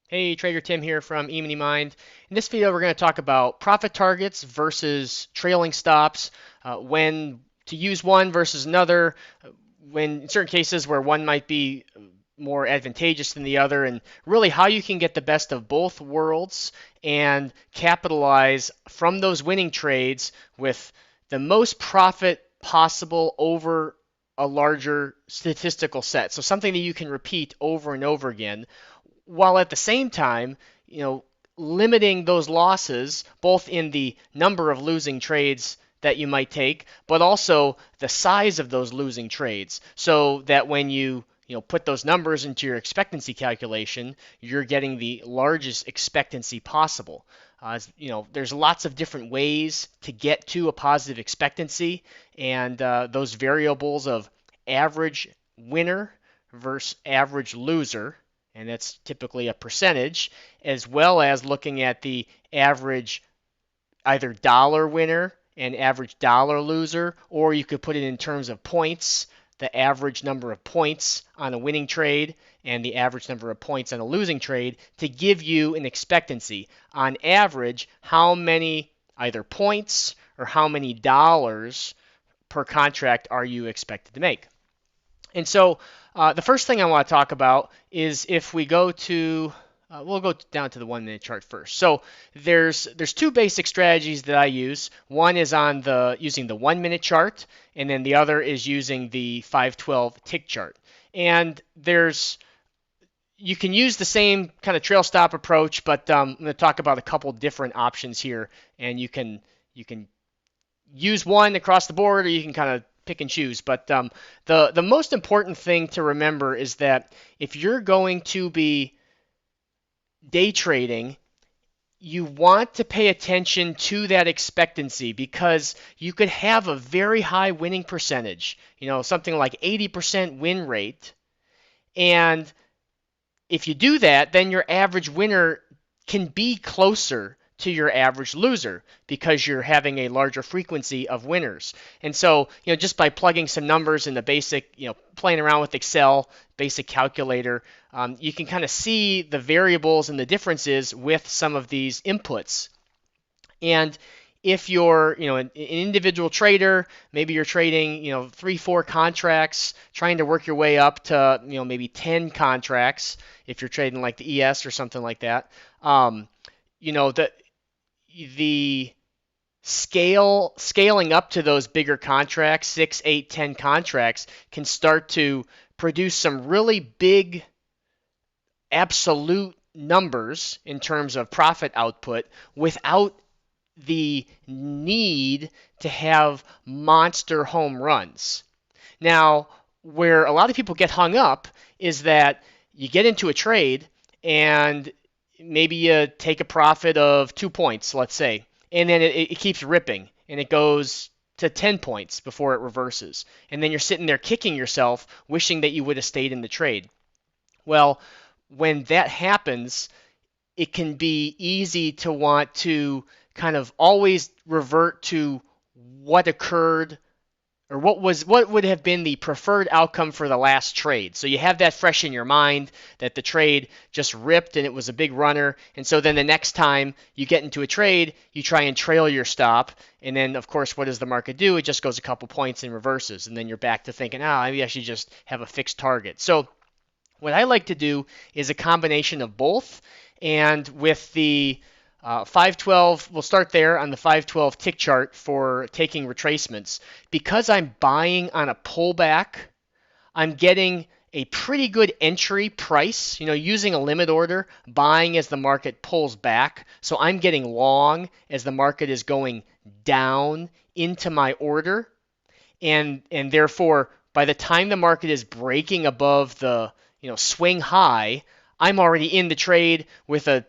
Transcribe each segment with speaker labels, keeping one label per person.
Speaker 1: Hey, Trader Tim here from EminiMind. In this video, we're going to talk about profit targets versus trailing stops, when to use one versus another, when in certain cases where one might be more advantageous than the other, and really how you can get the best of both worlds and capitalize from those winning trades with the most profit possible over a larger statistical set. So something that you can repeat over and over again while at the same time, limiting those losses both in the number of losing trades that you might take, but also the size of those losing trades, so that when you put those numbers into your expectancy calculation, you're getting the largest expectancy possible. There's lots of different ways to get to a positive expectancy, and those variables of average winner versus average loser, and that's typically a percentage, as well as looking at the average either dollar winner and average dollar loser, or you could put it in terms of points, the average number of points on a winning trade and the average number of points on a losing trade to give you an expectancy. On average, how many either points or how many dollars per contract are you expected to make? And so the first thing I want to talk about is if we go to, we'll go down to the 1 minute chart first. So there's two basic strategies that I use. One is on using the 1 minute chart, and then the other is using the 512 tick chart. And you can use the same kind of trail stop approach, but I'm going to talk about a couple different options here, and you can use one across the board, or you can kind of pick and choose. But the most important thing to remember is that if you're going to be day trading, you want to pay attention to that expectancy, because you could have a very high winning percentage, something like 80% win rate. And if you do that, then your average winner can be closer to your average loser because you're having a larger frequency of winners. And so, just by plugging some numbers in the basic, playing around with Excel, basic calculator, you can kind of see the variables and the differences with some of these inputs. And if you're, an individual trader, maybe you're trading, 3, 4 contracts, trying to work your way up to, maybe 10 contracts if you're trading like the ES or something like that. The scaling up to those bigger contracts, 6, 8, 10 contracts, can start to produce some really big absolute numbers in terms of profit output without the need to have monster home runs. Now, where a lot of people get hung up is that you get into a trade and maybe you take a profit of 2 points, let's say, and then it keeps ripping and it goes to 10 points before it reverses. And then you're sitting there kicking yourself, wishing that you would have stayed in the trade. Well, when that happens, it can be easy to want to kind of always revert to what occurred, or what would have been the preferred outcome for the last trade. So you have that fresh in your mind, that the trade just ripped and it was a big runner. And so then the next time you get into a trade, you try and trail your stop. And then, of course, what does the market do? It just goes a couple points and reverses. And then you're back to thinking, maybe I should just have a fixed target. So what I like to do is a combination of both. And with the 512, we'll start there on the 512 tick chart for taking retracements. Because I'm buying on a pullback, I'm getting a pretty good entry price, using a limit order, buying as the market pulls back. So I'm getting long as the market is going down into my order. And therefore, by the time the market is breaking above the swing high, I'm already in the trade with at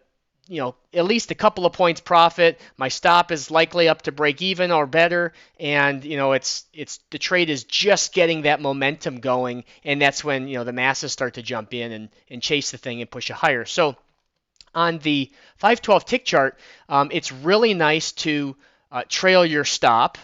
Speaker 1: least a couple of points profit. My stop is likely up to break even or better, and it's the trade is just getting that momentum going, and that's when the masses start to jump in and chase the thing and push it higher. So on the 512 tick chart, it's really nice to trail your stop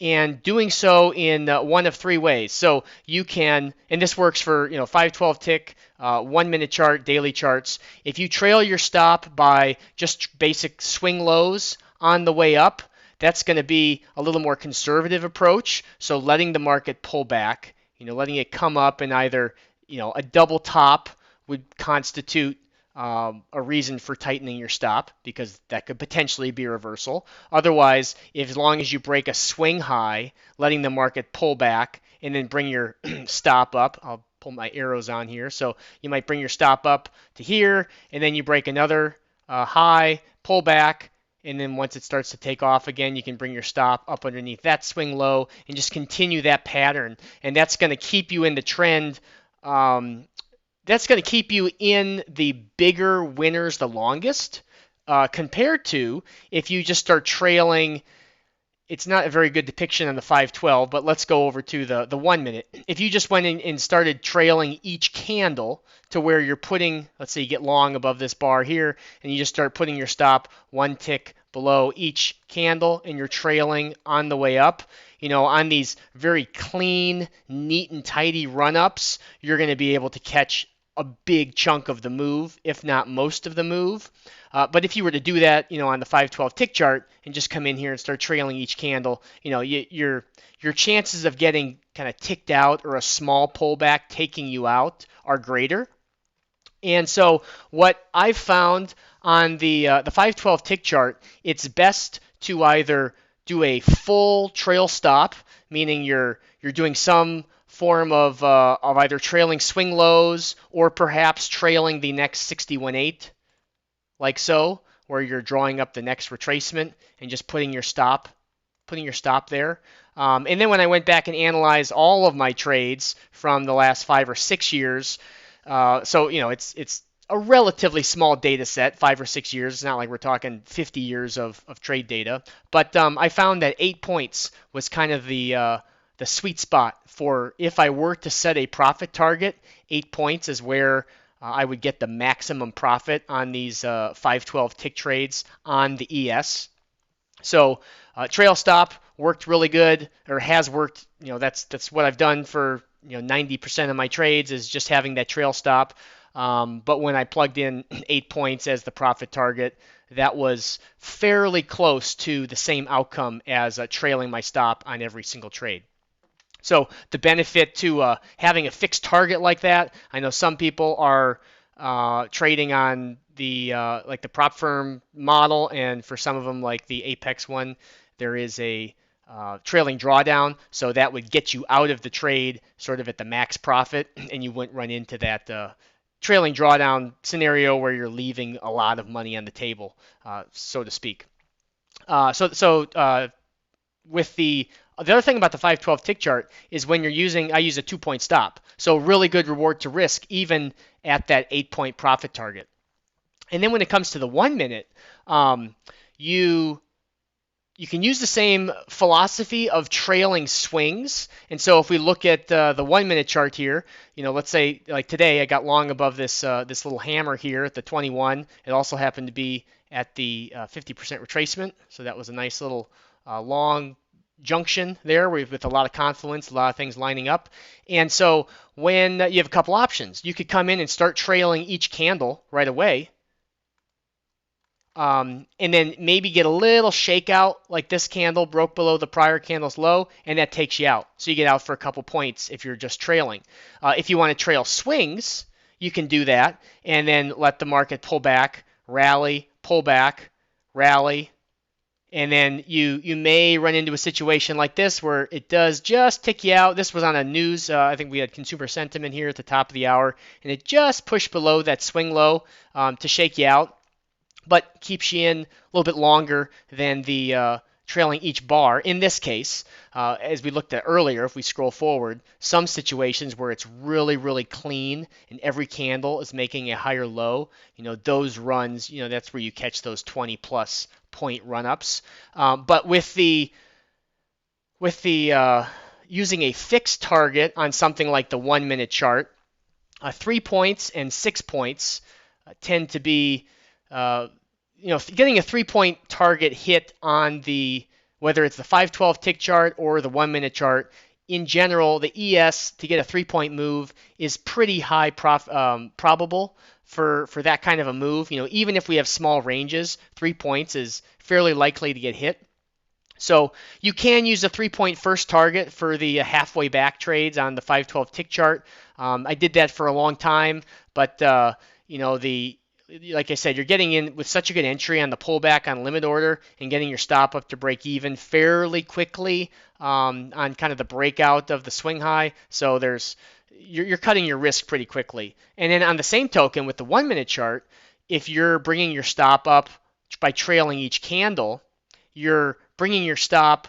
Speaker 1: and doing so in one of three ways. So you can, and this works for 512 tick, 1 minute chart, daily charts. If you trail your stop by just basic swing lows on the way up, that's going to be a little more conservative approach. So letting the market pull back, letting it come up and either a double top would constitute a reason for tightening your stop, because that could potentially be a reversal. Otherwise, as long as you break a swing high, letting the market pull back and then bring your stop up. I'll pull my arrows on here. So you might bring your stop up to here, and then you break another high, pull back, and then once it starts to take off again, you can bring your stop up underneath that swing low and just continue that pattern. And that's going to keep you in the trend. That's going to keep you in the bigger winners the longest, compared to if you just start trailing. It's not a very good depiction on the 512, but let's go over to the 1 minute. If you just went in and started trailing each candle to where you're putting, let's say you get long above this bar here, and you just start putting your stop one tick below each candle, and you're trailing on the way up, on these very clean, neat, and tidy run-ups, you're going to be able to catch a big chunk of the move, if not most of the move. But if you were to do that, on the 512 tick chart and just come in here and start trailing each candle, your chances of getting kind of ticked out or a small pullback taking you out are greater. And so what I've found on the 512 tick chart, it's best to either do a full trail stop, meaning you're doing some form of either trailing swing lows or perhaps trailing the next 61.8, like so, where you're drawing up the next retracement and just putting your stop there. And then when I went back and analyzed all of my trades from the last 5 or 6 years, so it's a relatively small data set, 5 or 6 years. It's not like we're talking 50 years of trade data. But I found that 8 points was kind of the sweet spot for if I were to set a profit target. 8 points is where I would get the maximum profit on these 512 tick trades on the ES. So trail stop worked really good, or has worked. That's what I've done for 90% of my trades, is just having that trail stop. But when I plugged in 8 points as the profit target, that was fairly close to the same outcome as trailing my stop on every single trade. So the benefit to having a fixed target like that, I know some people are trading on the like the prop firm model, and for some of them, like the Apex one, there is a trailing drawdown, so that would get you out of the trade sort of at the max profit, and you wouldn't run into that trailing drawdown scenario where you're leaving a lot of money on the table, so to speak. With the other thing about the 512 tick chart is when I use a 2-point stop. So really good reward to risk, even at that 8-point profit target. And then when it comes to the 1 minute, you can use the same philosophy of trailing swings. And so if we look at the 1 minute chart here, let's say like today I got long above this little hammer here at the 21. It also happened to be at the 50% retracement. So that was a nice little long junction there with a lot of confluence, a lot of things lining up. And so when you have a couple options, you could come in and start trailing each candle right away. And then maybe get a little shakeout, like this candle broke below the prior candle's low, and that takes you out. So you get out for a couple points if you're just trailing. If you want to trail swings, you can do that, and then let the market pull back, rally, pull back, rally, and then you may run into a situation like this where it does just tick you out. This was on a news, I think we had consumer sentiment here at the top of the hour, and it just pushed below that swing low to shake you out, but keeps you in a little bit longer than the trailing each bar. In this case, as we looked at earlier, if we scroll forward, some situations where it's really, really clean and every candle is making a higher low, those runs, that's where you catch those 20 plus point run-ups. But with the using a fixed target on something like the 1 minute chart, 3 points and 6 points tend to be getting a 3-point target hit on the whether it's the 512 tick chart or the 1 minute chart. In general, the ES to get a 3-point move is pretty high probable for that kind of a move. Even if we have small ranges, 3 points is fairly likely to get hit. So you can use a 3-point first target for the halfway back trades on the 512 tick chart. I did that for a long time, but like I said, you're getting in with such a good entry on the pullback on limit order and getting your stop up to break even fairly quickly on kind of the breakout of the swing high. So you're cutting your risk pretty quickly. And then on the same token with the 1 minute chart, if you're bringing your stop up by trailing each candle, you're bringing your stop,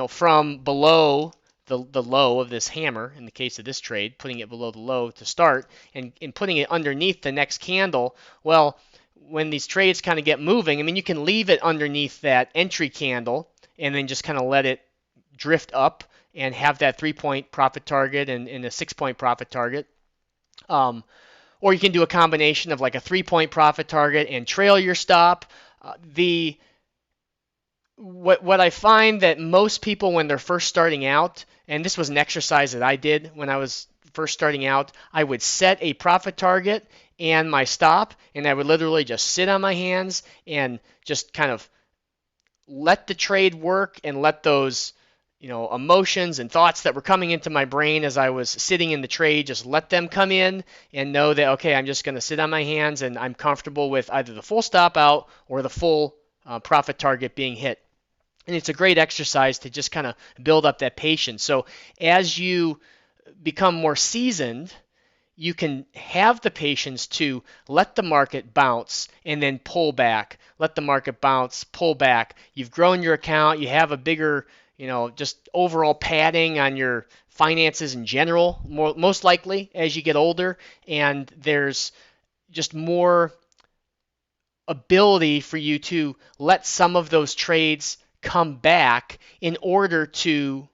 Speaker 1: from below the low of this hammer, in the case of this trade, putting it below the low to start, and putting it underneath the next candle. Well, when these trades kind of get moving, I mean, you can leave it underneath that entry candle and then just kind of let it drift up and have that 3-point profit target and a 6-point profit target. Or you can do a combination of like a 3-point profit target and trail your stop. What I find that most people, when they're first starting out, and this was an exercise that I did when I was first starting out, I would set a profit target and my stop, and I would literally just sit on my hands and just kind of let the trade work and let those emotions and thoughts that were coming into my brain as I was sitting in the trade, just let them come in and know that, okay, I'm just going to sit on my hands and I'm comfortable with either the full stop out or the full profit target being hit. And it's a great exercise to just kind of build up that patience. So as you become more seasoned, you can have the patience to let the market bounce and then pull back. Let the market bounce, pull back. You've grown your account. You have a bigger, just overall padding on your finances in general, most likely as you get older. And there's just more ability for you to let some of those trades come back in order to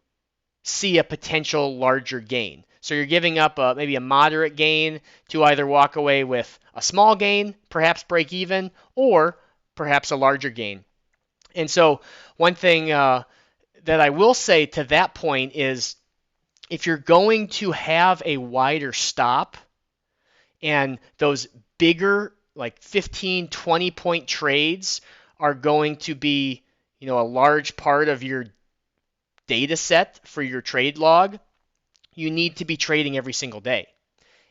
Speaker 1: see a potential larger gain. So you're giving up maybe a moderate gain to either walk away with a small gain, perhaps break even, or perhaps a larger gain. And so one thing that I will say to that point is, if you're going to have a wider stop and those bigger, like 15, 20-point trades are going to be a large part of your data set for your trade log, you need to be trading every single day.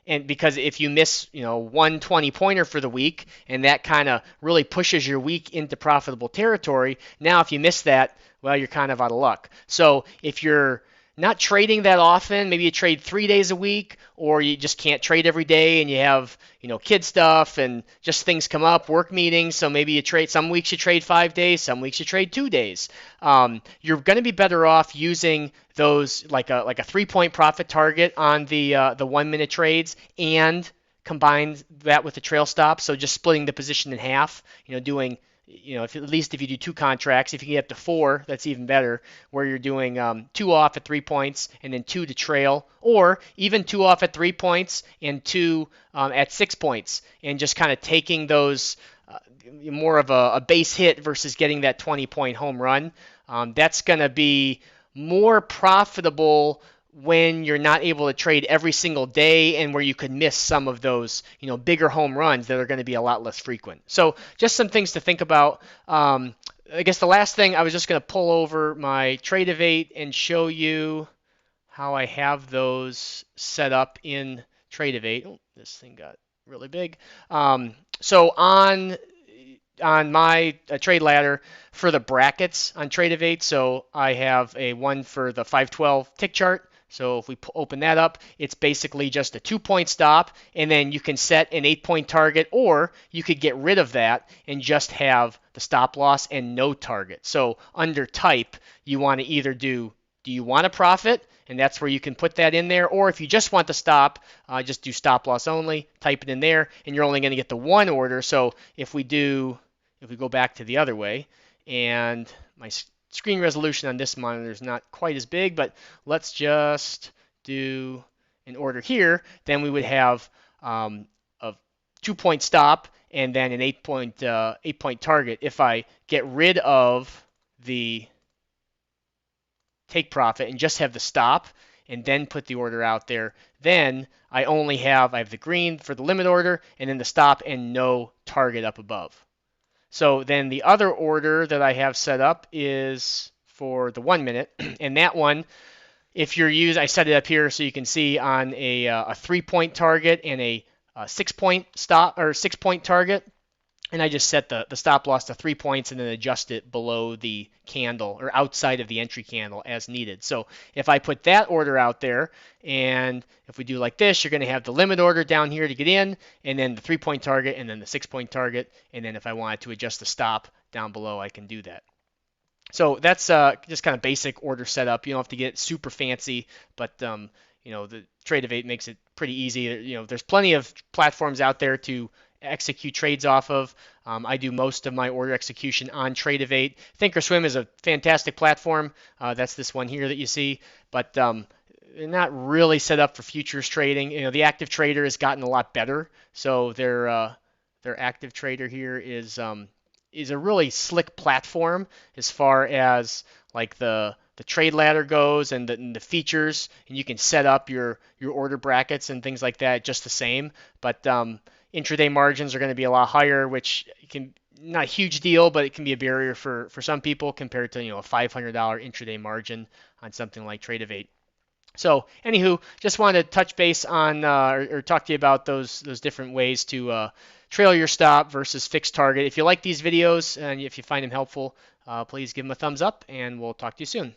Speaker 1: And because if you miss, one 20-pointer for the week, and that kind of really pushes your week into profitable territory, now if you miss that, well, you're kind of out of luck. So if you're not trading that often, maybe you trade 3 days a week, or you just can't trade every day and you have, kid stuff and just things come up, work meetings, so maybe you trade, some weeks you trade 5 days, some weeks you trade 2 days. You're going to be better off using those like a 3-point profit target on the 1-minute trades, and combine that with the trail stop, so just splitting the position in half, doing at least if you do 2 contracts, if you get up to 4, that's even better, where you're doing 2 off at 3 points and then 2 to trail, or even 2 off at 3 points and 2 at 6 points, and just kind of taking those more of a base hit versus getting that 20-point home run. That's going to be more profitable when you're not able to trade every single day, and where you could miss some of those, bigger home runs that are going to be a lot less frequent. So just some things to think about. I guess the last thing, I was just going to pull over my Trade-Evate and show you how I have those set up in Trade-Evate. Oh, this thing got really big. So on my trade ladder for the brackets on Trade-Evate, so I have a one for the 512 tick chart. So if we open that up, it's basically just a 2-point stop, and then you can set an 8-point target, or you could get rid of that and just have the stop loss and no target. So under type, you want to either do you want to profit? And that's where you can put that in there. Or if you just want to stop, just do stop loss only, type it in there, and you're only going to get the 1 order. So if we go back to the other way, and my screen resolution on this monitor is not quite as big, but let's just do an order here, then we would have a 2-point stop and then an 8-point target. If I get rid of the take profit and just have the stop and then put the order out there, then I have the green for the limit order and then the stop and no target up above. So then the other order that I have set up is for the 1 minute, and that one, if you're I set it up here so you can see on a 3-point target and a 6-point stop or 6-point target. And I just set the stop loss to 3 points and then adjust it below the candle or outside of the entry candle as needed. So if I put that order out there, and if we do like this, you're going to have the limit order down here to get in, and then the 3-point target, and then the 6-point target. And then if I wanted to adjust the stop down below, I can do that. So that's just kind of basic order setup. You don't have to get super fancy, but the Trade-Evate makes it pretty easy. There's plenty of platforms out there to execute trades off of. I do most of my order execution on Trade-Evate. Thinkorswim is a fantastic platform. That's this one here that you see, but they're not really set up for futures trading. The active trader has gotten a lot better, so their active trader here is a really slick platform as far as like the trade ladder goes and the features, and you can set up your order brackets and things like that just the same. But intraday margins are going to be a lot higher, which can not a huge deal, but it can be a barrier for some people compared to a $500 intraday margin on something like Trade-Evate. So anywho, just wanted to touch base on or talk to you about those different ways to trail your stop versus fixed target. If you like these videos and if you find them helpful, please give them a thumbs up, and we'll talk to you soon.